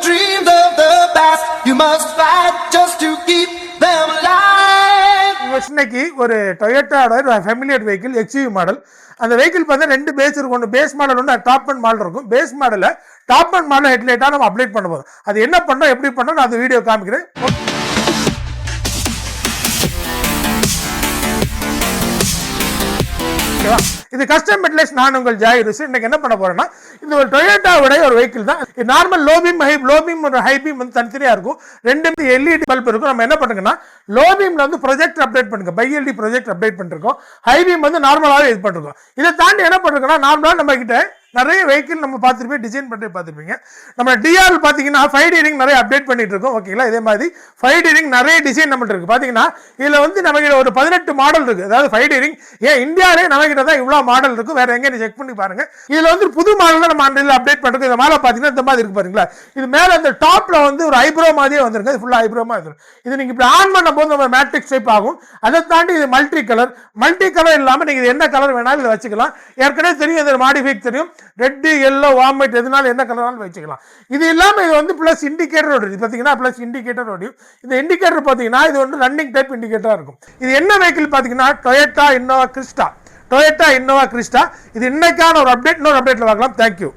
dreams of the past. You must fight just to keep them alive. இன்னைக்கு ஒரு டொயோட்டாவோட familiar vehicle XUV model. அந்த vehicle பார்த்தா ரெண்டு base இருக்கும். ஒன்று பேஸ் மாடல் ஒன்று டாப் அண்ட் மாடல் இருக்கும். பேஸ் மாடலில் டாப் அண்ட் மாடல் ஹெட்லைட்டாக நம்ம அப்டேட் பண்ண போதும். அது என்ன பண்ணோம் எப்படி பண்ணோம் நான் அந்த வீடியோ காமிக்கிறேன். இது கஸ்டம் மெட்டலைஸ். நான் உங்கள் ஜாயிரஸ். இன்னைக்கு என்ன பண்ண போறேன்னா இது ஒரு டொயோட்டாவுடைய ஒரு வெஹிக்கிள் தான். நார்மல் லோ பீம் ஒரு ஹை பீம் வந்து தனித்தனியா இருக்கும். ரெண்டு LED பல்ப் இருக்கும். நம்ம என்ன பண்ணுங்கன்னா லோ பீம்ல வந்து ப்ரொஜெக்ட் அப்டேட் பண்ணுங்க. BLD ப்ரொஜெக்ட் அப்டேட் பண்ணிருக்கோம். ஹை பீம் வந்து நார்மலாவே இது பண்ணிருக்கோம். இதை தாண்டி என்ன பண்ணிருக்கோம்னா நார்மலா நம்ம கிட்ட நிறைய வெஹிக்கிள் நம்ம பார்த்துருப்போம், டிசைன் பண்ணி பார்த்துருப்பீங்க. நம்ம டிஆர் பார்த்தீங்கன்னா 5D ரிங் நிறைய அப்டேட் பண்ணிட்டு இருக்கோம். ஓகேங்களா, இதே மாதிரி 5D ரிங் நிறைய டிசைன் நம்மகிட்ட இருக்கு. பார்த்தீங்கன்னா இதில் வந்து நம்ம ஒரு 18 மாடல் இருக்கு. அதாவது 5D ரிங் ஏன் இந்தியாவிலே நம்ம கிட்ட தான் இவ்வளோ மாடல் இருக்கும். வேற எங்கே செக் பண்ணி பாருங்க. இதில் வந்து புது மாடல் நம்ம ஆண்டில் அப்டேட் பண்ணுறோம். இந்த மாடல் பார்த்தீங்கன்னா இந்த மாதிரி இருக்கு பாருங்களா. இது மேலே அந்த டாப்ல வந்து ஒரு ஐப்ரோ மாதிரியே வந்துருக்கு. இது ஃபுல்லாக ஐப்ரோமா இருக்கும். இது நீங்கள் இப்படி ஆன் பண்ண போது நம்ம மேட்ரிக்ஸ் டைப் ஆகும். அதை தாண்டி இது மல்டி கலர் இல்லாமல் நீங்கள் என்ன கலர் வேணாலும் இதை வச்சுக்கலாம். ஏற்கனவே தெரியும், இது மாடிஃபைக் தெரியும். ரெட், எல்லோ, வார்மைட் எதுனாலும் என்ன கலராலும் வச்சுக்கலாம். இது இல்லாமல் இது வந்து பிளஸ் இண்டிகேட்டர் ஓடியும். பார்த்தீங்கன்னா பிளஸ் இண்டிகேட்டர் ஓடியும். இந்த இண்டிகேட்டர் பார்த்தீங்கன்னா இது வந்து ரன்னிங் டைப் இண்டிகேட்டராக இருக்கும். இது என்ன வெஹிக்கிள் பார்த்தீங்கன்னா டொயோட்டா இன்னோவா கிறிஸ்டா. இது இன்னைக்கான ஒரு அப்டேட். இன்னொரு அப்டேட்ல பார்க்கலாம். தேங்க்யூ.